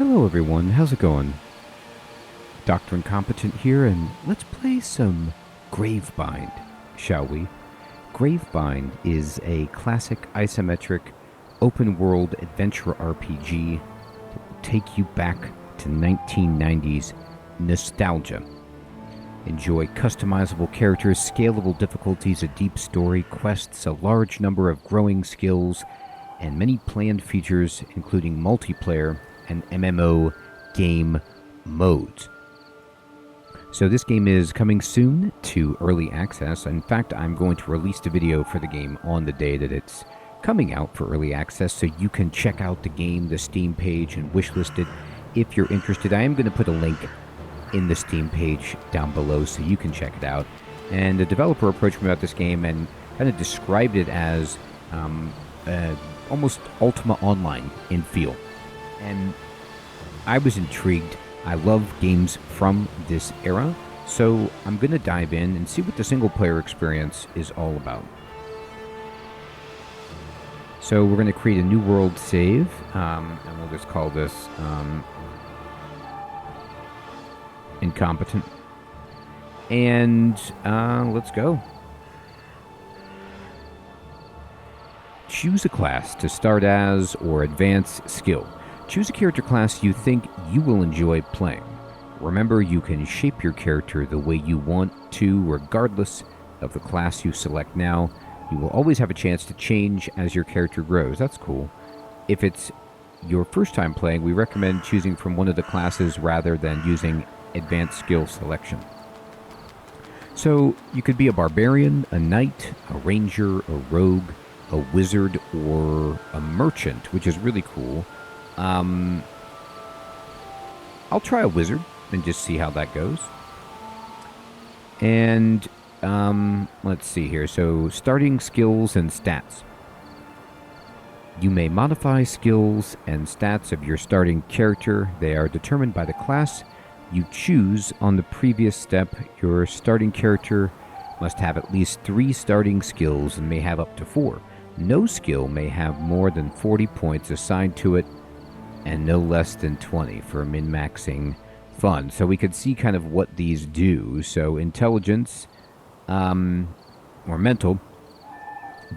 Hello everyone, how's it going? Dr. Incompetent here, and let's play some Gravebind, shall we? Gravebind is a classic isometric open-world adventure RPG that will take you back to 1990s nostalgia. Enjoy customizable characters, scalable difficulties, a deep story, quests, a large number of growing skills, and many planned features including multiplayer and MMO game modes. So this game is coming soon to early access. In fact, I'm going to release the video for the game on the day that it's coming out for early access, so you can check out the game, the Steam page, and wishlist it if you're interested. I am going to put a link in the Steam page down below so you can check it out. And the developer approached me about this game and kind of described it as almost Ultima Online in feel. And I was intrigued. I love games from this era, so I'm going to dive in and see what the single-player experience is all about. So we're going to create a new world save, and we'll just call this Incompetent. And let's go. Choose a class to start as or advance skill. Choose a character class you think you will enjoy playing. Remember, you can shape your character the way you want to, regardless of the class you select now. You will always have a chance to change as your character grows. That's cool. If it's your first time playing, we recommend choosing from one of the classes rather than using advanced skill selection. So you could be a barbarian, a knight, a ranger, a rogue, a wizard, or a merchant, which is really cool. I'll try a wizard and just see how that goes. And let's see here. So starting skills and stats. You may modify skills and stats of your starting character. They are determined by the class you choose on the previous step. Your starting character must have at least 3 starting skills and may have up to 4. No skill may have more than 40 points assigned to it, and no less than 20 for min-maxing fun. So we could see kind of what these do. So intelligence, or mental,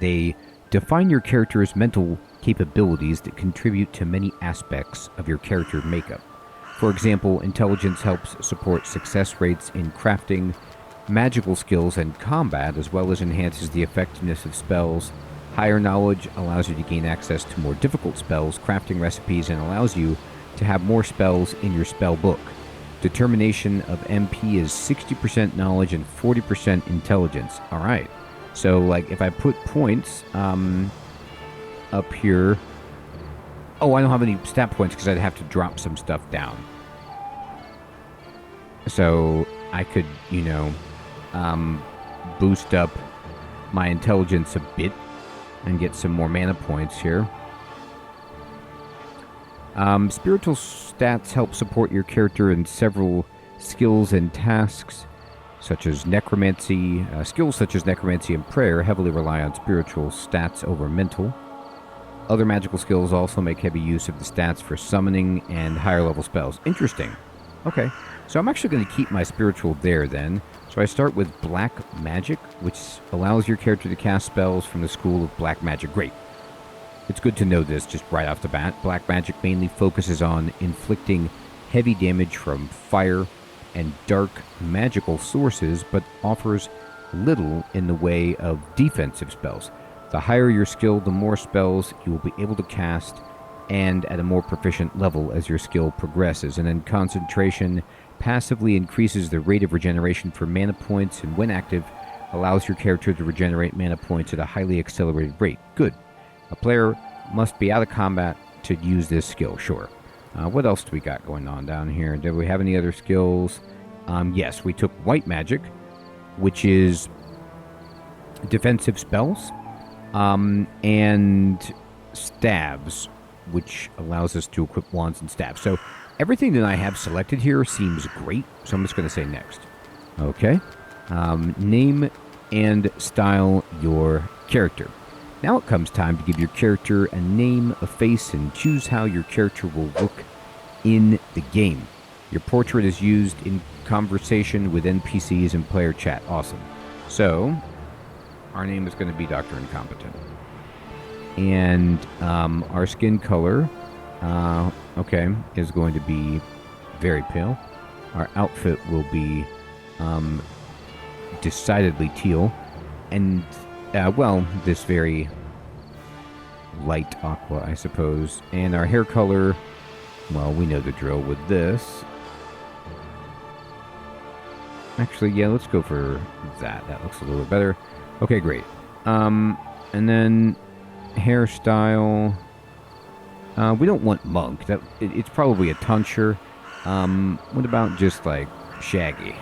they define your character's mental capabilities that contribute to many aspects of your character makeup. For example, intelligence helps support success rates in crafting, magical skills, and combat, as well as enhances the effectiveness of spells. Higher knowledge allows you to gain access to more difficult spells, crafting recipes, and allows you to have more spells in your spell book. Determination of MP is 60% knowledge and 40% intelligence. Alright, so like if I put points up here... Oh, I don't have any stat points because I'd have to drop some stuff down. So I could, boost up my intelligence a bit and get some more mana points here. Spiritual stats help support your character in several skills and tasks, such as necromancy. Skills such as necromancy and prayer heavily rely on spiritual stats over mental. Other magical skills also make heavy use of the stats for summoning and higher level spells. Interesting. Okay, so I'm actually going to keep my spiritual there then. So I start with Black Magic, which allows your character to cast spells from the school of Black Magic. Great. It's good to know this just right off the bat. Black Magic mainly focuses on inflicting heavy damage from fire and dark magical sources, but offers little in the way of defensive spells. The higher your skill, the more spells you will be able to cast, and at a more proficient level as your skill progresses. And then Concentration passively increases the rate of regeneration for mana points, and when active, allows your character to regenerate mana points at a highly accelerated rate. Good. A player must be out of combat to use this skill, sure. What else do we got going on down here? Do we have any other skills? Yes, we took White Magic, which is defensive spells, and stabs, which allows us to equip wands and stabs. So everything that I have selected here seems great, so I'm just going to say next. Okay. Name and style your character. Now it comes time to give your character a name, a face, and choose how your character will look in the game. Your portrait is used in conversation with NPCs and player chat. Awesome. So, our name is going to be Dr. Incompetent. And our skin color, is going to be very pale. Our outfit will be decidedly teal. And, this very light aqua, I suppose. And our hair color, well, we know the drill with this. Actually, yeah, let's go for that. That looks a little bit better. Okay, great. And then hairstyle. We don't want monk. It's probably a tonsure. What about just like shaggy?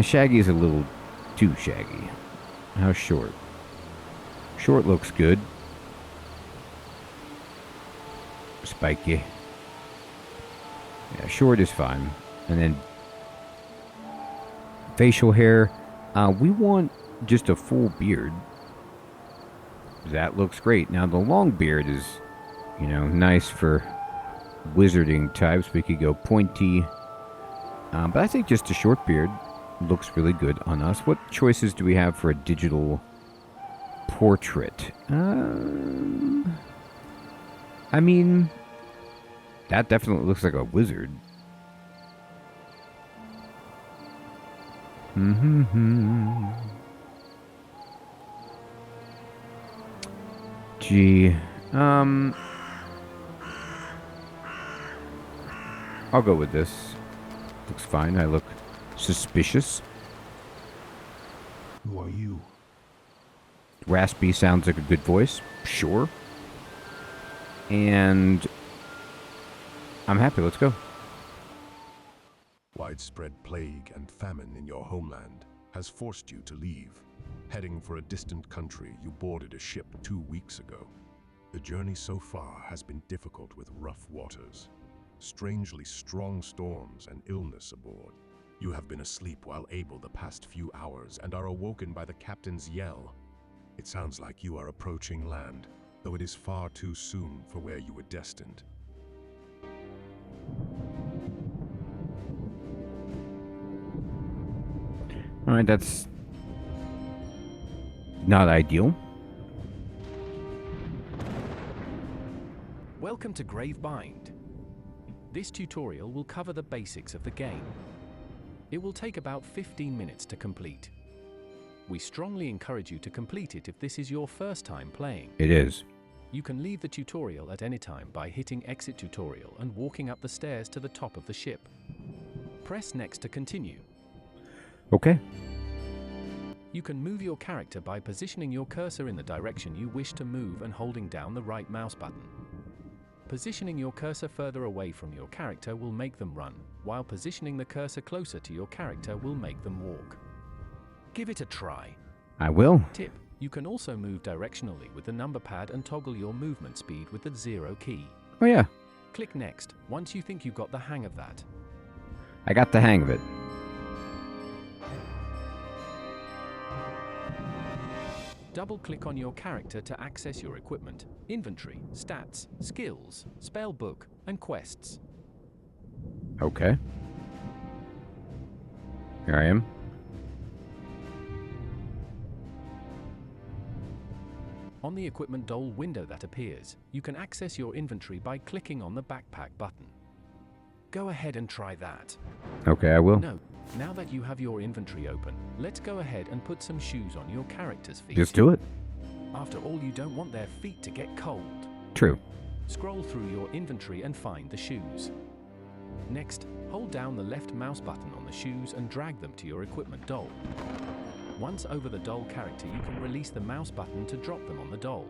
Shaggy is a little too shaggy. How short? Short looks good. Spiky. Yeah, short is fine. And then facial hair. We want just a full beard. That looks great. Now the long beard is, nice for wizarding types. We could go pointy. But I think just a short beard looks really good on us. What choices do we have for a digital portrait? That definitely looks like a wizard. Gee. I'll go with this. Looks fine. I look suspicious. Who are you? Raspy sounds like a good voice. Sure. And I'm happy. Let's go. Widespread plague and famine in your homeland has forced you to leave. Heading for a distant country, you boarded a ship 2 weeks ago. The journey so far has been difficult with rough waters, strangely strong storms, and illness aboard. You have been asleep while able the past few hours and are awoken by the captain's yell. It sounds like you are approaching land, though it is far too soon for where you were destined. Alright, that's not ideal. Welcome to Gravebind. This tutorial will cover the basics of the game. It will take about 15 minutes to complete. We strongly encourage you to complete it if this is your first time playing. It is. You can leave the tutorial at any time by hitting Exit Tutorial and walking up the stairs to the top of the ship. Press Next to continue. Okay. You can move your character by positioning your cursor in the direction you wish to move and holding down the right mouse button. Positioning your cursor further away from your character will make them run, while positioning the cursor closer to your character will make them walk. Give it a try. I will. Tip: you can also move directionally with the number pad and toggle your movement speed with the 0 key. Oh yeah. Click Next once you think you got the hang of that. I got the hang of it. Double-click on your character to access your equipment, inventory, stats, skills, spellbook, and quests. Okay. Here I am. On the equipment dole window that appears, you can access your inventory by clicking on the backpack button. Go ahead and try that. Okay, I will. No, now that you have your inventory open, let's go ahead and put some shoes on your character's feet. Just do it. After all, you don't want their feet to get cold. True. Scroll through your inventory and find the shoes. Next, hold down the left mouse button on the shoes and drag them to your equipment dole. Once over the dole character, you can release the mouse button to drop them on the dole.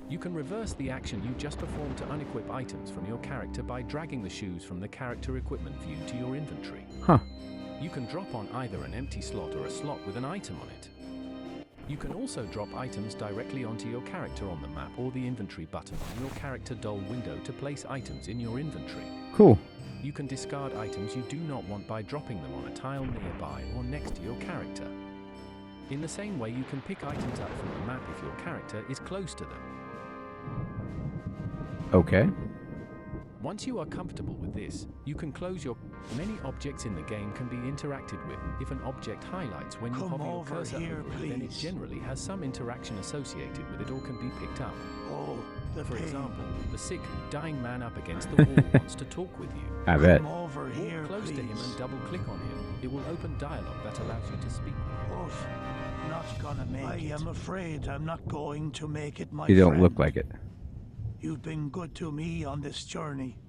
You can reverse the action you just performed to unequip items from your character by dragging the shoes from the character equipment view to your inventory. Huh. You can drop on either an empty slot or a slot with an item on it. You can also drop items directly onto your character on the map or the inventory button on your character dole window to place items in your inventory. Cool. You can discard items you do not want by dropping them on a tile nearby or next to your character. In the same way, you can pick items up from the map if your character is close to them. Okay. Once you are comfortable with this, you can close your... Many objects in the game can be interacted with. If an object highlights when you Come hover your over cursor here, over it, then it please. generally has some interaction associated with it or can be picked up. Oh, the For pain. example, the sick, dying man up against the wall wants to talk with you. I bet. Come over here, Walk close please. to him and double-click on him. It will open dialogue that allows you to speak with him. Oh, not gonna make it. I am afraid I'm not going to make it, my You don't friend. look like it. You've been good to me on this journey,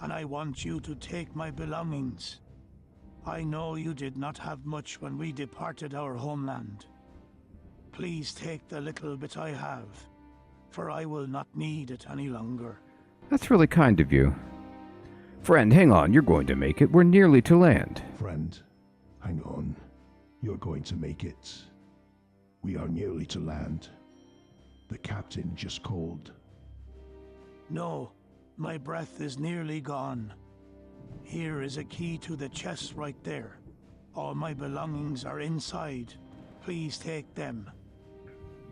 and I want you to take my belongings. I know you did not have much when we departed our homeland. Please take the little bit I have, for I will not need it any longer. That's really kind of you. Friend, hang on. You're going to make it. We're nearly to land. Friend, hang on. You're going to make it. We are nearly to land. The captain just called. No, my breath is nearly gone. Here is a key to the chest right there. All my belongings are inside. Please take them.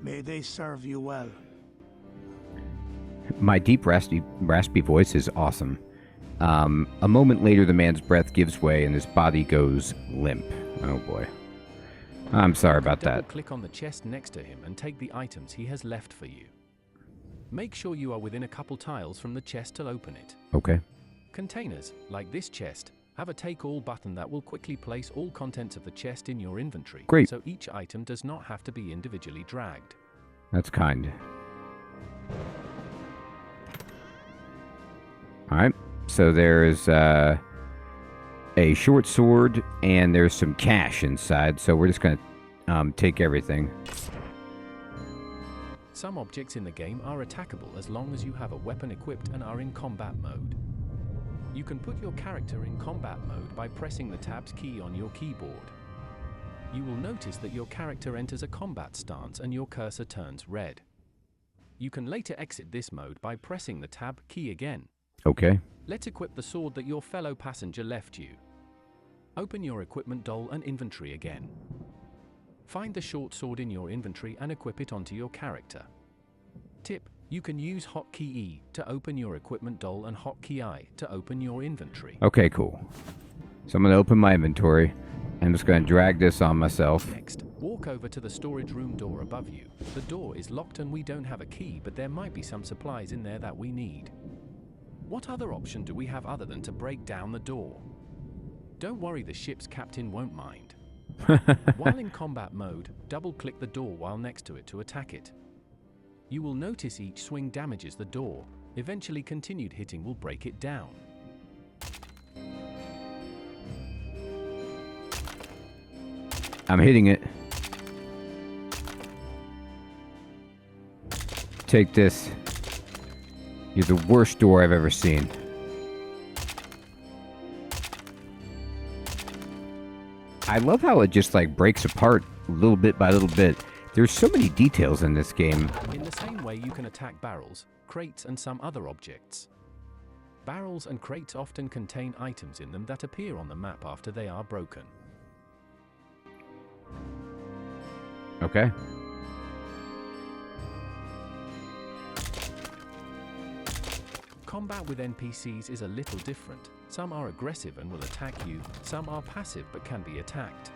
May they serve you well. My deep, raspy voice is awesome. A moment later, the man's breath gives way and his body goes limp. Oh boy. I'm sorry about that. Click on the chest next to him and take the items he has left for you. Make sure you are within a couple tiles from the chest to open it. Okay. Containers, like this chest, have a take all button that will quickly place all contents of the chest in your inventory. Great. So each item does not have to be individually dragged. That's kind. Alright. So there's a short sword and there's some cash inside. So we're just going to take everything. Some objects in the game are attackable as long as you have a weapon equipped and are in combat mode. You can put your character in combat mode by pressing the tabs key on your keyboard. You will notice that your character enters a combat stance and your cursor turns red. You can later exit this mode by pressing the tab key again. Okay. Let's equip the sword that your fellow passenger left you. Open your equipment doll and inventory again. Find the short sword in your inventory and equip it onto your character. Tip: you can use hotkey E to open your equipment doll and hotkey I to open your inventory. Okay, cool. So I'm going to open my inventory. I'm just going to drag this on myself. Next, walk over to the storage room door above you. The door is locked and we don't have a key, but there might be some supplies in there that we need. What other option do we have other than to break down the door? Don't worry, the ship's captain won't mind. While in combat mode, double-click the door while next to it to attack it. You will notice each swing damages the door. Eventually, continued hitting will break it down. I'm hitting it. Take this. You're the worst door I've ever seen. I love how it just like breaks apart little bit by little bit. There's so many details in this game. In the same way, you can attack barrels, crates, and some other objects. Barrels and crates often contain items in them that appear on the map after they are broken. Okay. Combat with NPCs is a little different. Some are aggressive and will attack you, some are passive but can be attacked.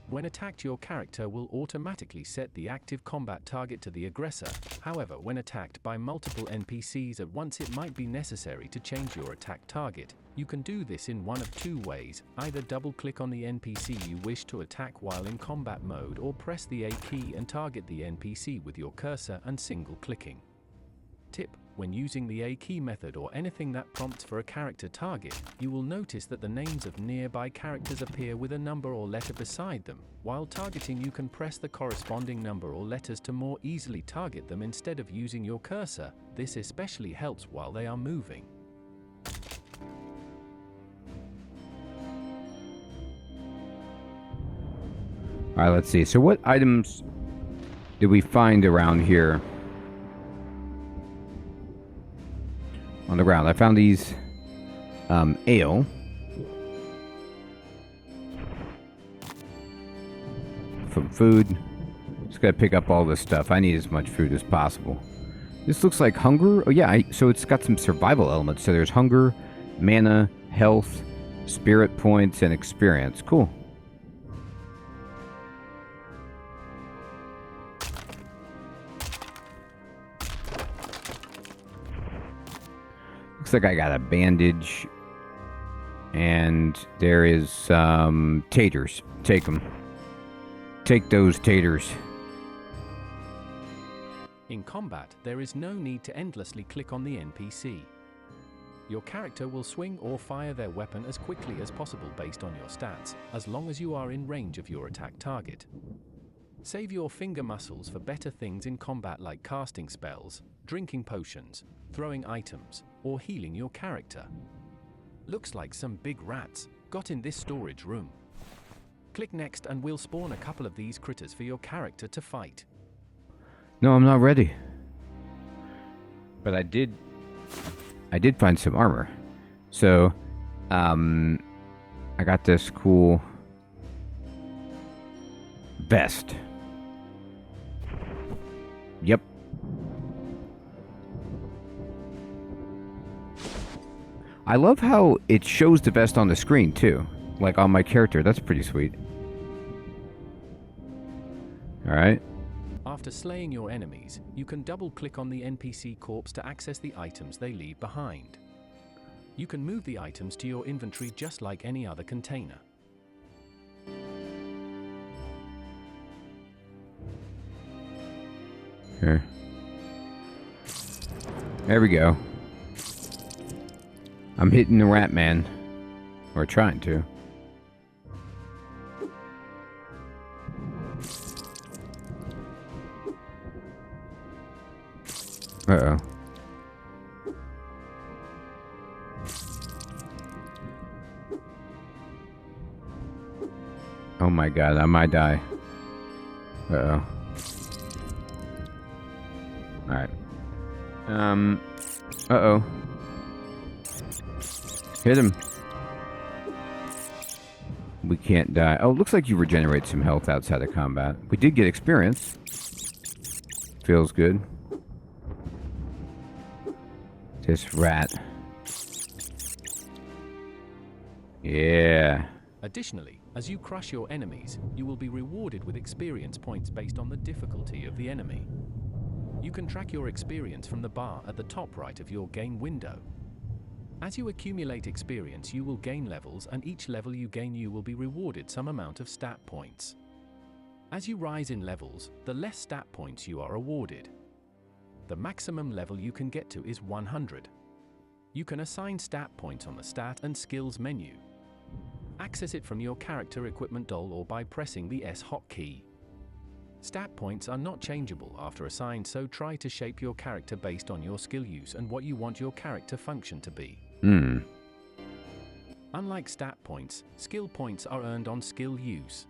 When attacked, your character will automatically set the active combat target to the aggressor. However, when attacked by multiple NPCs at once, it might be necessary to change your attack target. You can do this in one of two ways: either double-click on the NPC you wish to attack while in combat mode, or press the A key and target the NPC with your cursor and single-clicking. Tip: when using the A key method or anything that prompts for a character target, you will notice that the names of nearby characters appear with a number or letter beside them. While targeting, you can press the corresponding number or letters to more easily target them instead of using your cursor. This especially helps while they are moving. Alright, let's see. So what items did we find around here? On the ground. I found these ale. From food. Just gotta pick up all this stuff. I need as much food as possible. This looks like hunger. Oh yeah, so it's got some survival elements. So there's hunger, mana, health, spirit points, and experience. Cool. Looks like I got a bandage. And there is taters. Take them. Take those taters. In combat, there is no need to endlessly click on the NPC. Your character will swing or fire their weapon as quickly as possible based on your stats, as long as you are in range of your attack target. Save your finger muscles for better things in combat like casting spells, drinking potions, throwing items, or healing your character. Looks like some big rats got in this storage room. Click next and we'll spawn a couple of these critters for your character to fight. No, I'm not ready. But I did find some armor. So, I got this cool vest. Yep. I love how it shows the vest on the screen too. Like on my character. That's pretty sweet. Alright. After slaying your enemies, you can double-click on the NPC corpse to access the items they leave behind. You can move the items to your inventory just like any other container. Here. There we go. I'm hitting the rat man. Or trying to. Uh-oh. Oh my god, I might die. Uh-oh. Alright. Uh-oh. Hit him. We can't die. Oh, it looks like you regenerate some health outside of combat. We did get experience. Feels good. This rat. Yeah. Additionally, as you crush your enemies, you will be rewarded with experience points based on the difficulty of the enemy. You can track your experience from the bar at the top right of your game window. As you accumulate experience, you will gain levels, and each level you gain you will be rewarded some amount of stat points. As you rise in levels, the less stat points you are awarded. The maximum level you can get to is 100. You can assign stat points on the Stat and Skills menu. Access it from your character equipment doll or by pressing the S hotkey. Stat points are not changeable after assigned, so try to shape your character based on your skill use and what you want your character function to be. Unlike stat points, skill points are earned on skill use.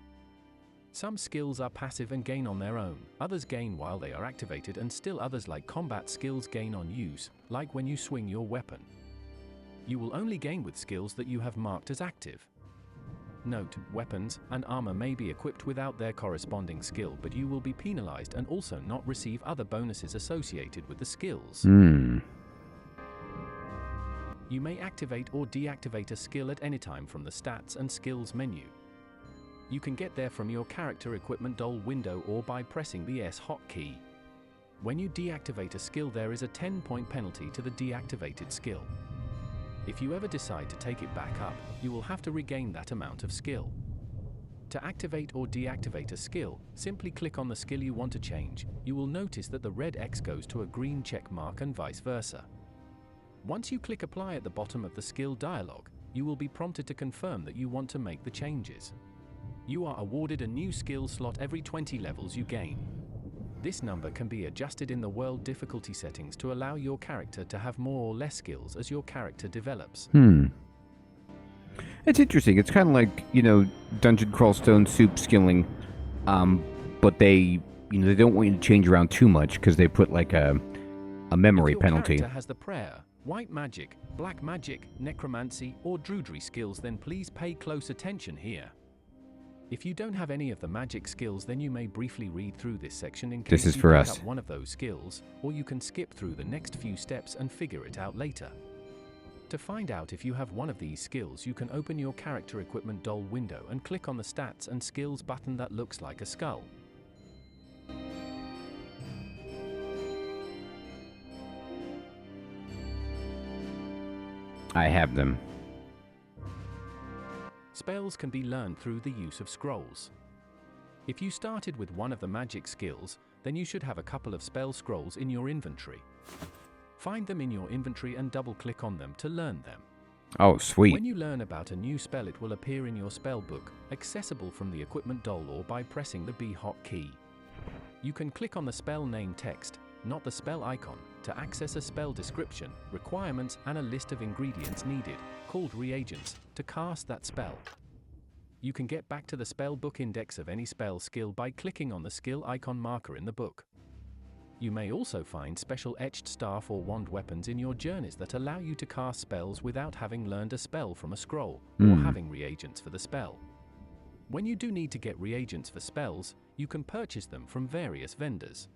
Some skills are passive and gain on their own, others gain while they are activated, and still others like combat skills gain on use, like when you swing your weapon. You will only gain with skills that you have marked as active. Note, weapons and armor may be equipped without their corresponding skill, but you will be penalized and also not receive other bonuses associated with the skills. You may activate or deactivate a skill at any time from the Stats and Skills menu. You can get there from your character equipment doll window or by pressing the S hotkey. When you deactivate a skill, there is a 10-point penalty to the deactivated skill. If you ever decide to take it back up, you will have to regain that amount of skill. To activate or deactivate a skill, simply click on the skill you want to change. You will notice that the red X goes to a green check mark and vice versa. Once you click apply at the bottom of the skill dialog, you will be prompted to confirm that you want to make the changes. You are awarded a new skill slot every 20 levels you gain. This number can be adjusted in the world difficulty settings to allow your character to have more or less skills as your character develops. It's interesting. It's kind of like, Dungeon Crawl Stone Soup skilling, but they don't want you to change around too much because they put like a memory penalty. If your character has the prayer, white magic, black magic, necromancy, or druidry skills, then please pay close attention here. If you don't have any of the magic skills, then you may briefly read through this section in This case is you for pick us. up one of those skills, or you can skip through the next few steps and figure it out later. To find out if you have one of these skills, you can open your character equipment doll window and click on the stats and skills button that looks like a skull. I have them. Spells can be learned through the use of scrolls. If you started with one of the magic skills, then you should have a couple of spell scrolls in your inventory. Find them in your inventory and double-click on them to learn them. Oh, sweet. When you learn about a new spell, it will appear in your spell book, accessible from the equipment doll or by pressing the B hotkey. You can click on the spell name text, not the spell icon, to access a spell description, requirements, and a list of ingredients needed, called reagents, to cast that spell. You can get back to the spell book index of any spell skill by clicking on the skill icon marker in the book. You may also find special etched staff or wand weapons in your journeys that allow you to cast spells without having learned a spell from a scroll, or having reagents for the spell. When you do need to get reagents for spells, you can purchase them from various vendors.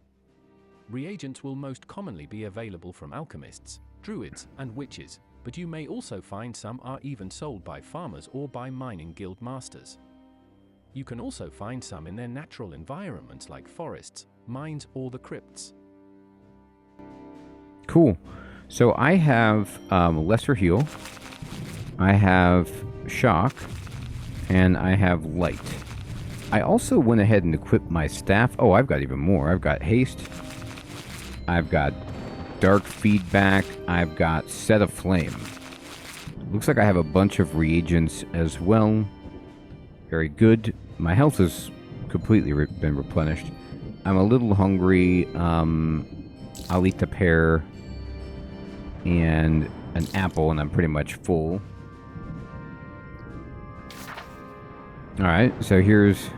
Reagents will most commonly be available from alchemists, druids, and witches, but you may also find some are even sold by farmers or by mining guild masters. You can also find some in their natural environments like forests, mines, or the crypts. Cool. So I have lesser heal, I have shock, and I have light. I also went ahead and equipped my staff. Oh, I've got even more. I've got haste, I've got dark feedback, I've got set of flame. Looks like I have a bunch of reagents as well. Very good. My health has completely been replenished. I'm a little hungry. I'll eat the pear and an apple, and I'm pretty much full. Alright, so here's,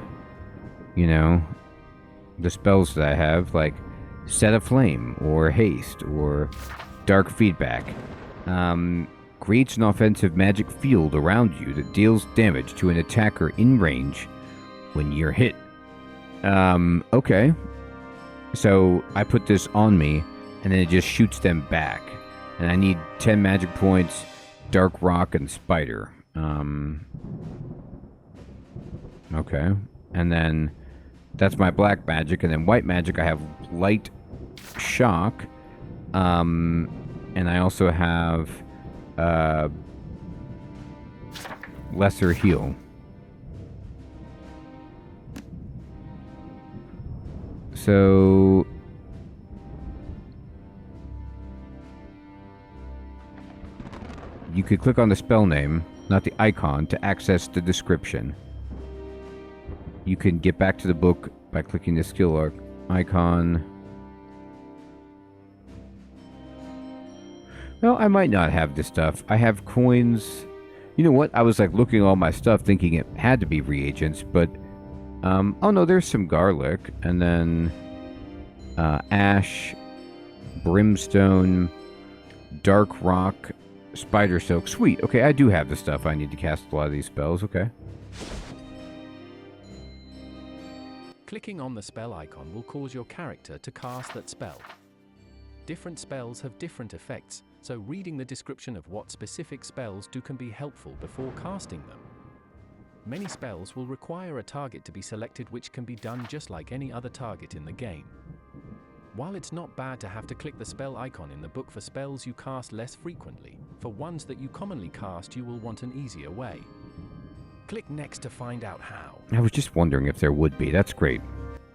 you know, the spells that I have, like Set of Flame, or Haste, or Dark Feedback. Creates an offensive magic field around you that deals damage to an attacker in range when you're hit. Okay. So I put this on me, and then it just shoots them back. And I need 10 magic points, Dark Rock, and Spider. Okay. And then that's my black magic, and then white magic I have Light, Shock, and I also have lesser heal. So you could click on the spell name, not the icon, to access the description. You can get back to the book by clicking the skill icon. Well, I might not have this stuff. I have coins. You know what? I was like looking at all my stuff thinking it had to be reagents, but oh no, there's some garlic, and then ash, brimstone, dark rock, spider silk. Sweet. Okay, I do have the stuff I need to cast a lot of these spells. Okay. Clicking on the spell icon will cause your character to cast that spell. Different spells have different effects, so reading the description of what specific spells do can be helpful before casting them. Many spells will require a target to be selected, which can be done just like any other target in the game. While it's not bad to have to click the spell icon in the book for spells you cast less frequently, for ones that you commonly cast you will want an easier way. Click next to find out how. I was just wondering if there would be. That's great.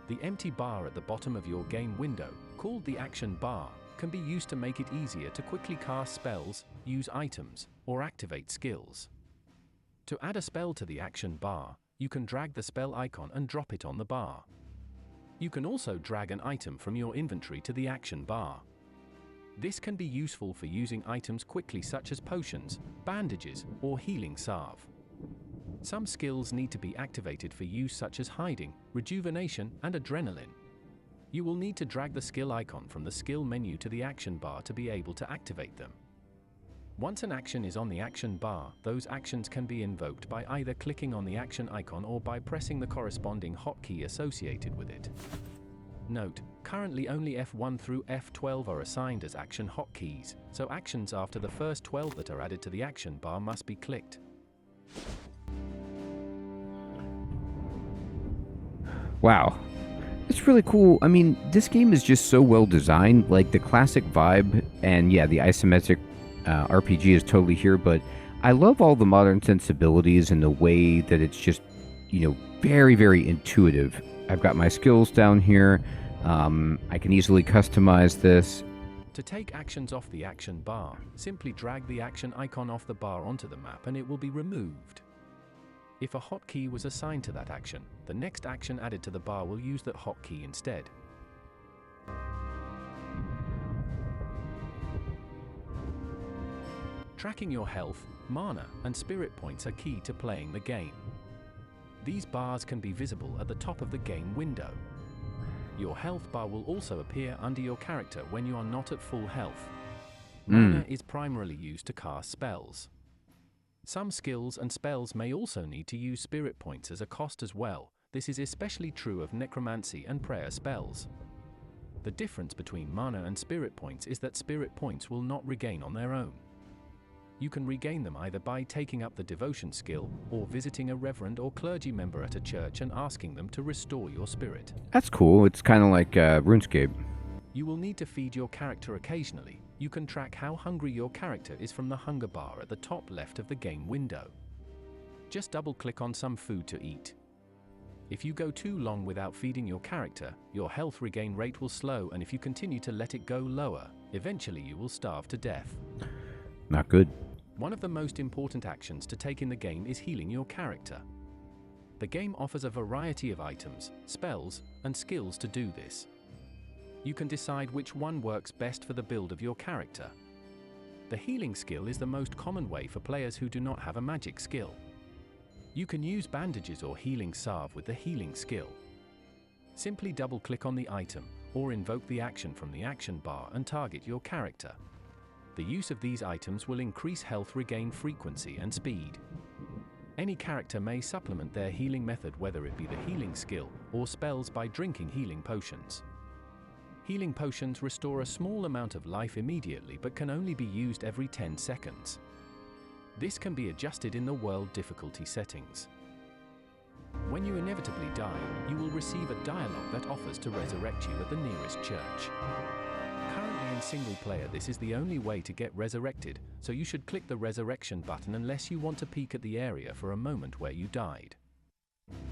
The empty bar at the bottom of your game window, called the action bar, can be used to make it easier to quickly cast spells, use items, or activate skills. To add a spell to the action bar, you can drag the spell icon and drop it on the bar. You can also drag an item from your inventory to the action bar. This can be useful for using items quickly, such as potions, bandages, or healing salve. Some skills need to be activated for use, such as hiding, rejuvenation, and adrenaline. You will need to drag the skill icon from the skill menu to the action bar to be able to activate them. Once an action is on the action bar, those actions can be invoked by either clicking on the action icon or by pressing the corresponding hotkey associated with it. Note, currently only F1 through F12 are assigned as action hotkeys, so actions after the first 12 that are added to the action bar must be clicked. Wow. It's really cool. I mean, this game is just so well designed, like the classic vibe, and yeah, the isometric RPG is totally here, but I love all the modern sensibilities and the way that it's just, very, very intuitive. I've got my skills down here. I can easily customize this. To take actions off the action bar, simply drag the action icon off the bar onto the map and it will be removed. If a hotkey was assigned to that action, the next action added to the bar will use that hotkey instead. Tracking your health, mana, and spirit points are key to playing the game. These bars can be visible at the top of the game window. Your health bar will also appear under your character when you are not at full health. Mana is primarily used to cast spells. Some skills and spells may also need to use spirit points as a cost as well. This is especially true of necromancy and prayer spells. The difference between mana and spirit points is that spirit points will not regain on their own. You can regain them either by taking up the devotion skill or visiting a reverend or clergy member at a church and asking them to restore your spirit. That's cool. It's kind of like RuneScape. You will need to feed your character occasionally. You can track how hungry your character is from the hunger bar at the top left of the game window. Just double-click on some food to eat. If you go too long without feeding your character, your health regain rate will slow, and if you continue to let it go lower, eventually you will starve to death. Not good. One of the most important actions to take in the game is healing your character. The game offers a variety of items, spells, and skills to do this. You can decide which one works best for the build of your character. The healing skill is the most common way for players who do not have a magic skill. You can use bandages or healing salve with the healing skill. Simply double-click on the item, or invoke the action from the action bar and target your character. The use of these items will increase health regain frequency and speed. Any character may supplement their healing method, whether it be the healing skill or spells, by drinking healing potions. Healing potions restore a small amount of life immediately but can only be used every 10 seconds. This can be adjusted in the world difficulty settings. When you inevitably die, you will receive a dialogue that offers to resurrect you at the nearest church. Currently in single player, this is the only way to get resurrected, so you should click the resurrection button unless you want to peek at the area for a moment where you died.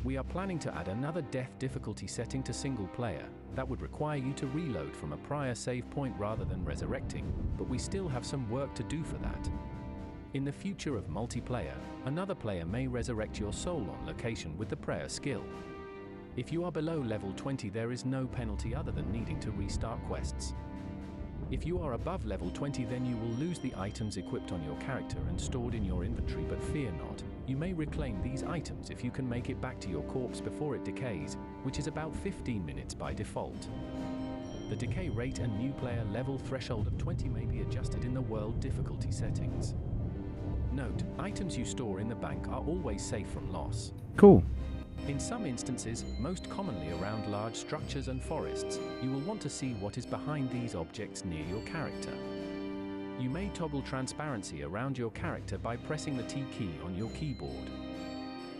We are planning to add another death difficulty setting to single player. That would require you to reload from a prior save point rather than resurrecting, but we still have some work to do for that. In the future of multiplayer, another player may resurrect your soul on location with the prayer skill. If you are below level 20, there is no penalty other than needing to restart quests. If you are above level 20, then you will lose the items equipped on your character and stored in your inventory, but fear not. You may reclaim these items if you can make it back to your corpse before it decays, which is about 15 minutes by default. The decay rate and new player level threshold of 20 may be adjusted in the world difficulty settings. Note, items you store in the bank are always safe from loss. Cool. In some instances, most commonly around large structures and forests, you will want to see what is behind these objects near your character. You may toggle transparency around your character by pressing the T key on your keyboard.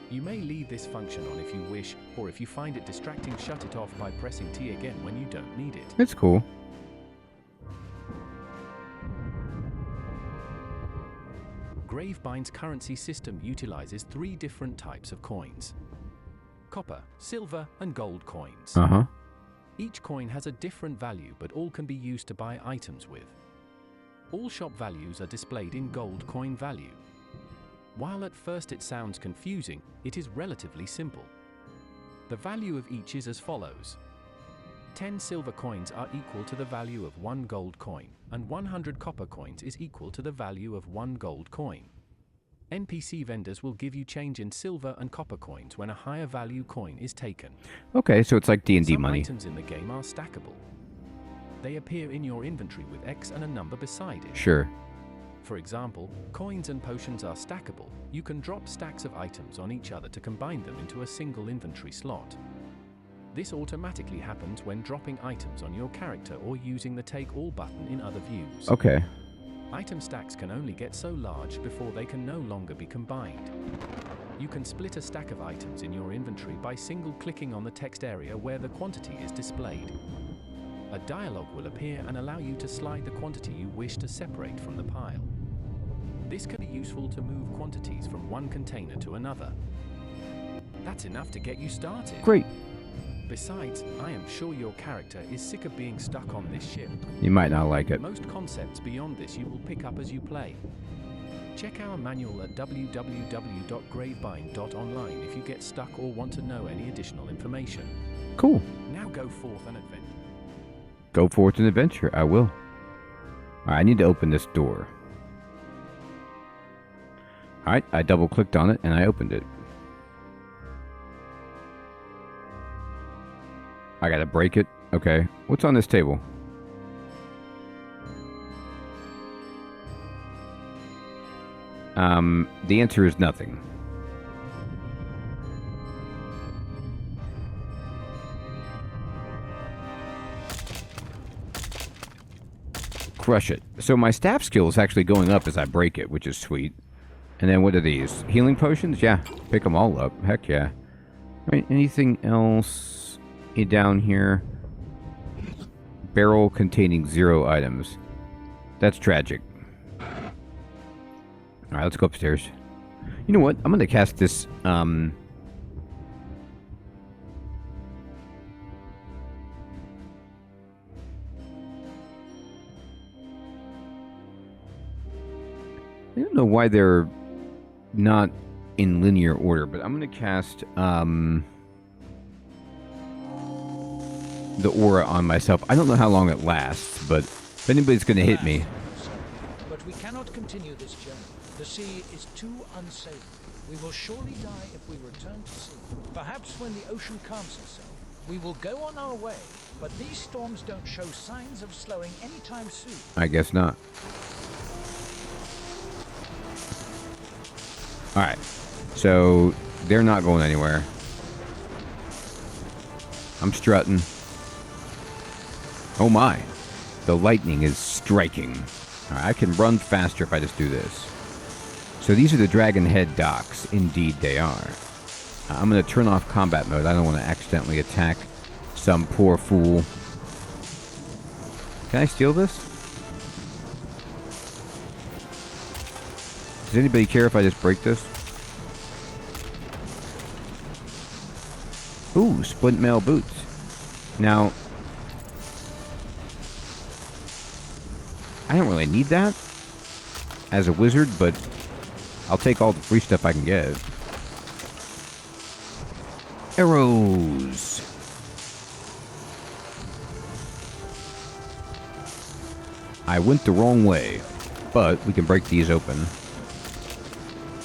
You may leave this function on if you wish, or if you find it distracting, shut it off by pressing T again when you don't need it. It's cool. Gravebind's currency system utilizes 3 different types of coins: copper, silver, and gold coins. Each coin has a different value, but all can be used to buy items with. All shop values are displayed in gold coin value. While at first it sounds confusing, it is relatively simple. The value of each is as follows. 10 silver coins are equal to the value of 1 gold coin, and 100 copper coins is equal to the value of 1 gold coin. NPC vendors will give you change in silver and copper coins when a higher value coin is taken. Okay, so it's like D&D money. Some items in the game are stackable. They appear in your inventory with X and a number beside it. Sure. For example, coins and potions are stackable. You can drop stacks of items on each other to combine them into a single inventory slot. This automatically happens when dropping items on your character or using the Take All button in other views. Okay. Item stacks can only get so large before they can no longer be combined. You can split a stack of items in your inventory by single-clicking on the text area where the quantity is displayed. A dialog will appear and allow you to slide the quantity you wish to separate from the pile. This can be useful to move quantities from one container to another. That's enough to get you started. Great. Besides, I am sure your character is sick of being stuck on this ship. You might not like it. Most concepts beyond this you will pick up as you play. Check our manual at www.gravebind.online if you get stuck or want to know any additional information. Cool. Now go forth and adventure. Go forth and adventure. I will. Alright, I need to open this door. Alright, I double-clicked on it and I opened it. I gotta break it. Okay. What's on this table? The answer is nothing. Crush it. So my staff skill is actually going up as I break it, which is sweet. And then what are these? Healing potions? Yeah. Pick them all up. Heck yeah. Alright, anything else down here? Barrel containing 0 items. That's tragic. Alright, let's go upstairs. You know what? I'm gonna cast this, I don't know why they're not in linear order, but I'm gonna cast, the aura on myself. I don't know how long it lasts, but if anybody's gonna hit me... But we cannot continue this journey. The sea is too unsafe. We will surely die if we return to sea. Perhaps when the ocean calms itself, we will go on our way, but these storms don't show signs of slowing anytime soon. I guess not. Alright, so they're not going anywhere. I'm strutting. Oh my, the lightning is striking. Alright, I can run faster if I just do this. So these are the Dragon Head docks. Indeed they are. I'm going to turn off combat mode. I don't want to accidentally attack some poor fool. Can I steal this? Does anybody care if I just break this? Ooh, splint mail boots. Now, I don't really need that as a wizard, but I'll take all the free stuff I can get. Arrows. I went the wrong way, but we can break these open.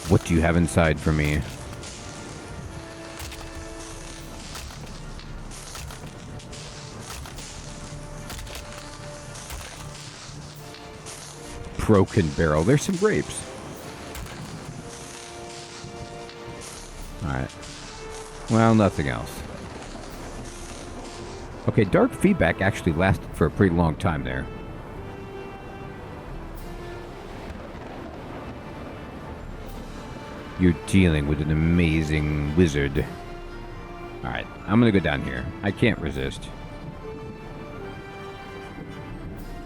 What do you have inside for me? Broken barrel. There's some grapes. Alright. Well, nothing else. Okay, dark feedback actually lasted for a pretty long time there. You're dealing with an amazing wizard. Alright, I'm gonna go down here. I can't resist.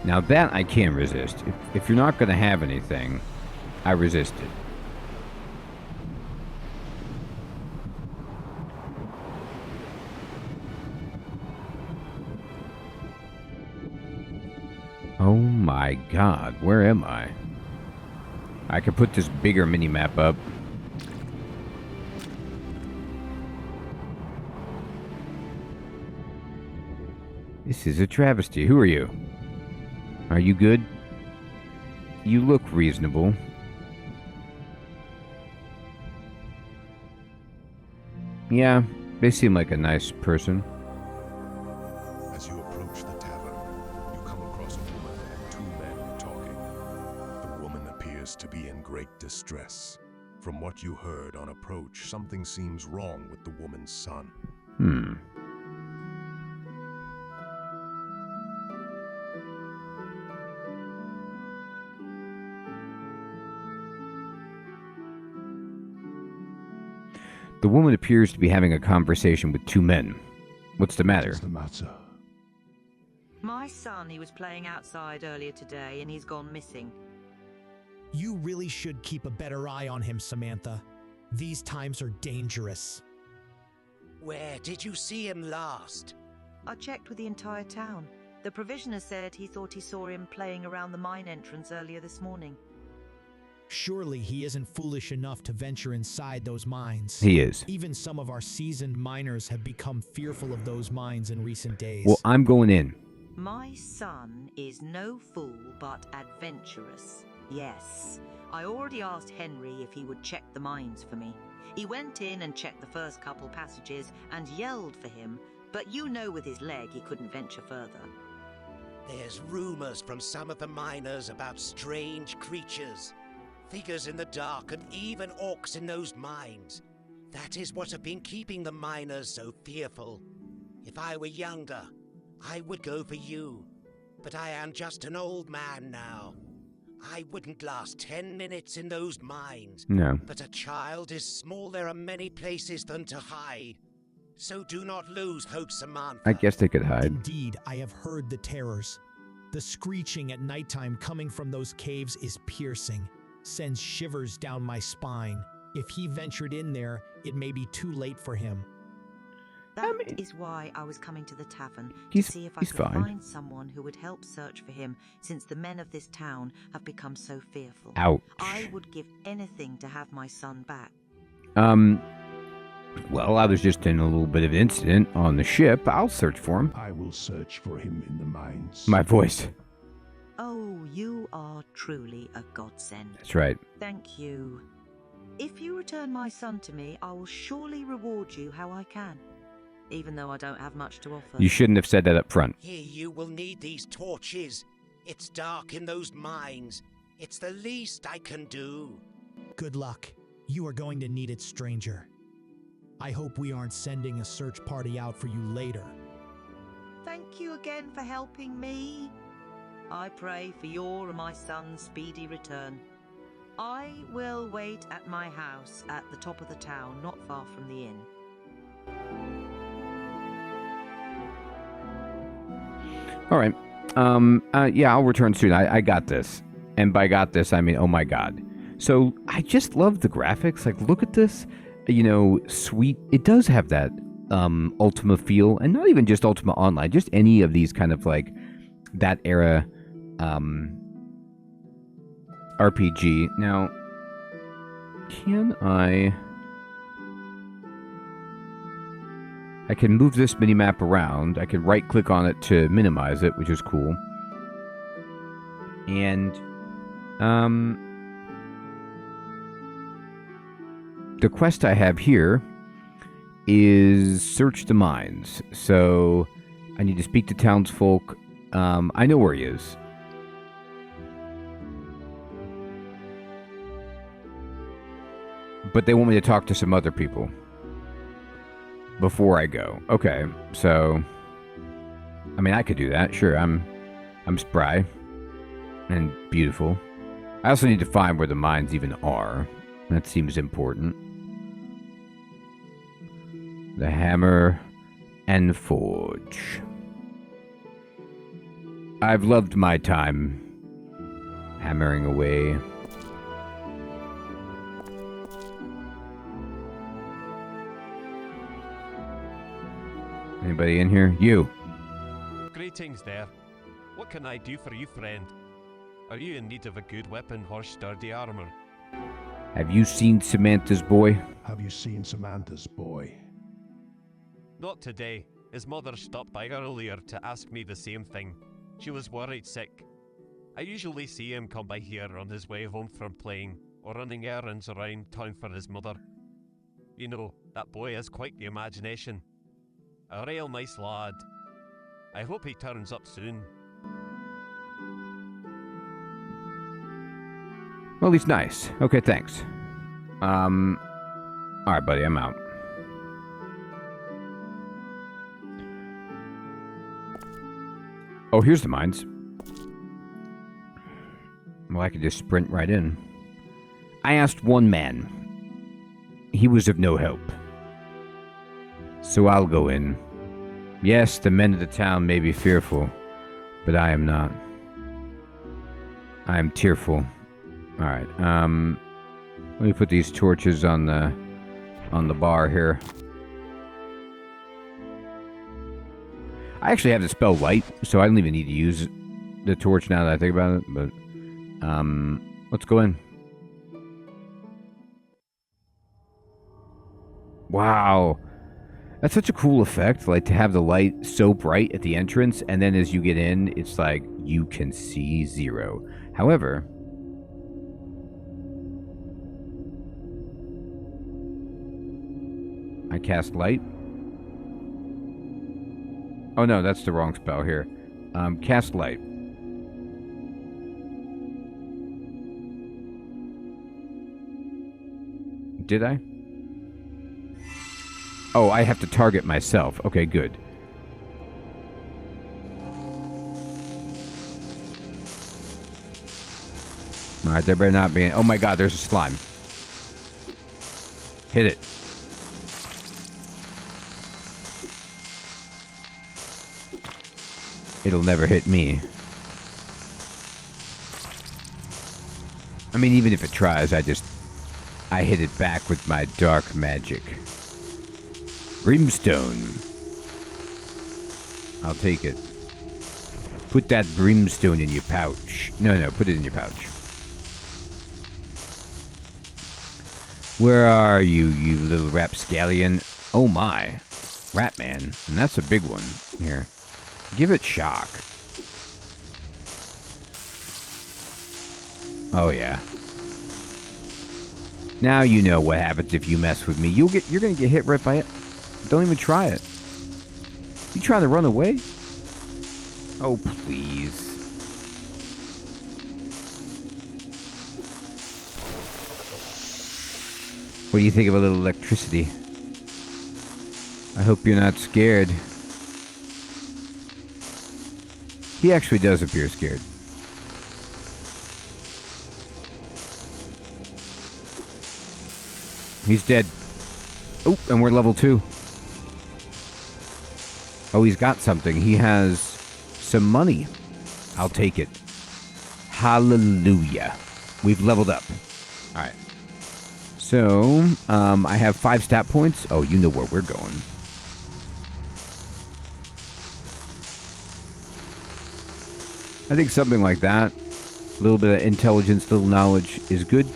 Now that I can resist. If you're not gonna have anything, I resist it. Oh my god, where am I? I could put this bigger mini-map up. This is a travesty. Who are you? Are you good? You look reasonable. Yeah, they seem like a nice person. As you approach the tavern, you come across a woman and 2 men talking. The woman appears appears to be in great distress. From what you heard on approach, something seems wrong with the woman's son. The woman appears to be having a conversation with two men. What's the matter? What's the matter? My son, he was playing outside earlier today and he's gone missing. You really should keep a better eye on him, Samantha. These times are dangerous. Where did you see him last? I checked with the entire town. The provisioner said he thought he saw him playing around the mine entrance earlier this morning. Surely he isn't foolish enough to venture inside those mines. He is. Even some of our seasoned miners have become fearful of those mines in recent days. Well, I'm going in. My son is no fool but adventurous. Yes. I already asked Henry if he would check the mines for me. He went in and checked the first couple passages and yelled for him, but you know with his leg he couldn't venture further. There's rumors from some of the miners about strange creatures. Figures in the dark and even orcs in those mines. That is what have been keeping the miners so fearful. If I were younger, I would go for you. But I am just an old man now. I wouldn't last 10 minutes in those mines. No. But a child is small. There are many places than to hide. So do not lose hope, Samantha. I guess they could hide. Indeed, I have heard the terrors. The screeching at nighttime coming from those caves is piercing. Sends shivers down my spine. If he ventured in there, it may be too late for him. That is why I was coming to the tavern to He's- see if I he's could fine. find someone who would help search for him, since the men of this town have become so fearful. Ouch. I would give anything to have my son back. Well, I was just in a little bit of an incident on the ship. I'll search for him. I will search for him in the mines. My voice. Oh, you are truly a godsend. That's right. Thank you. If you return my son to me, I will surely reward you how I can, even though I don't have much to offer. You shouldn't have said that up front. Here you will need these torches. It's dark in those mines. It's the least I can do. Good luck. You are going to need it, stranger. I hope we aren't sending a search party out for you later. Thank you again for helping me. I pray for your and my son's speedy return. I will wait at my house at the top of the town, not far from the inn. All right. Yeah, I'll return soon. I got this. And by got this, I mean, oh my God. So I just love the graphics. Like, look at this. You know, sweet. It does have that Ultima feel. And not even just Ultima Online. Just any of these kind of like that era RPG. Now, can I can move this minimap around. I can right click on it to minimize it, which is cool. And the quest I have here is search the mines. So I need to speak to townsfolk. I know where he is. But they want me to talk to some other people before I go. Okay, so I mean, I could do that. Sure, I'm spry and beautiful. I also need to find where the mines even are. That seems important. The hammer and forge. I've loved my time hammering away. Anybody in here? You. Greetings there. What can I do for you, friend? Are you in need of a good weapon or sturdy armor? Have you seen Samantha's boy? Have you seen Samantha's boy? Not today. His mother stopped by earlier to ask me the same thing. She was worried sick. I usually see him come by here on his way home from playing, or running errands around town for his mother. You know, that boy has quite the imagination. A real nice lad. I hope he turns up soon. Well, he's nice. Okay, thanks. Alright, buddy, I'm out. Oh, here's the mines. Well, I could just sprint right in. I asked one man. He was of no help. So I'll go in. Yes, the men of the town may be fearful, but I am not. I am tearful. Alright, let me put these torches on the bar here. I actually have the spell light, so I don't even need to use the torch now that I think about it, but let's go in. Wow. That's such a cool effect, like to have the light so bright at the entrance, and then as you get in, it's like you can see zero. However, I cast light. Oh no, that's the wrong spell here. Cast light. Did I? Oh, I have to target myself. Okay, good. Alright, there better not be... Oh my god, there's a slime. Hit it. It'll never hit me. I mean, even if it tries, I hit it back with my dark magic. Brimstone. I'll take it. Put that brimstone in your pouch. No, put it in your pouch. Where are you, you little rapscallion? Oh my. Ratman. And that's a big one. Here. Give it shock. Oh yeah. Now you know what happens if you mess with me. You're gonna get hit right by it. Don't even try it. You trying to run away? Oh please. What do you think of a little electricity? I hope you're not scared. He actually does appear scared. He's dead. Oh, and we're level 2. Oh, he's got something. He has some money. I'll take it. Hallelujah. We've leveled up. Alright. So, I have 5 stat points. Oh, you know where we're going. I think something like that, a little bit of intelligence, little knowledge is good.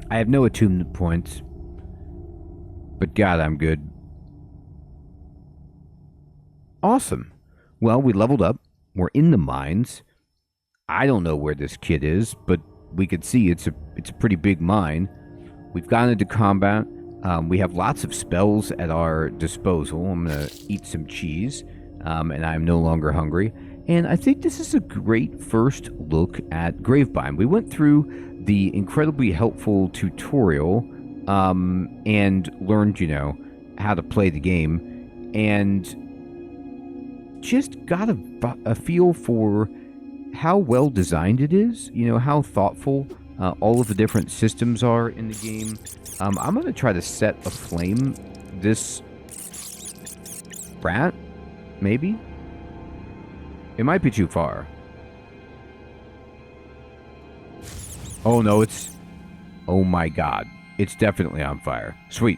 I have no attunement points, but God, I'm good. Awesome. Well, we leveled up. We're in the mines. I don't know where this kid is, but we could see it's a pretty big mine. We've gone into combat. We have lots of spells at our disposal. I'm going to eat some cheese. And I'm no longer hungry. And I think this is a great first look at Gravebind. We went through the incredibly helpful tutorial and learned, how to play the game. And just got a feel for how well designed it is. How thoughtful all of the different systems are in the game. I'm going to try to set aflame this rat. Maybe? It might be too far. Oh no, oh my god. It's definitely on fire. Sweet.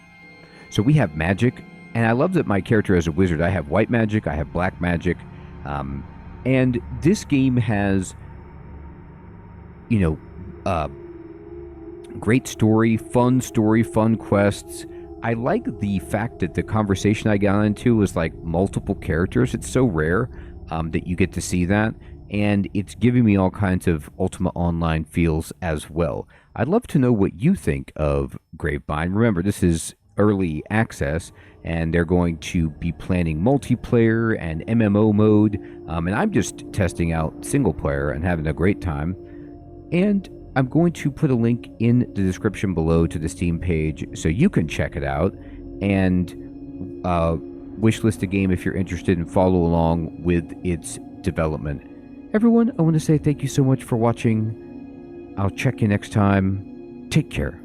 So we have magic, and I love that my character is a wizard. I have white magic, I have black magic, and this game has, great story, fun quests. I like the fact that the conversation I got into was like multiple characters. It's so rare that you get to see that. And it's giving me all kinds of Ultima Online feels as well. I'd love to know what you think of Gravebind. Remember, this is early access, and they're going to be planning multiplayer and MMO mode, and I'm just testing out single player and having a great time. And I'm going to put a link in the description below to the Steam page so you can check it out and wishlist the game if you're interested and follow along with its development. Everyone, I want to say thank you so much for watching. I'll check you next time. Take care.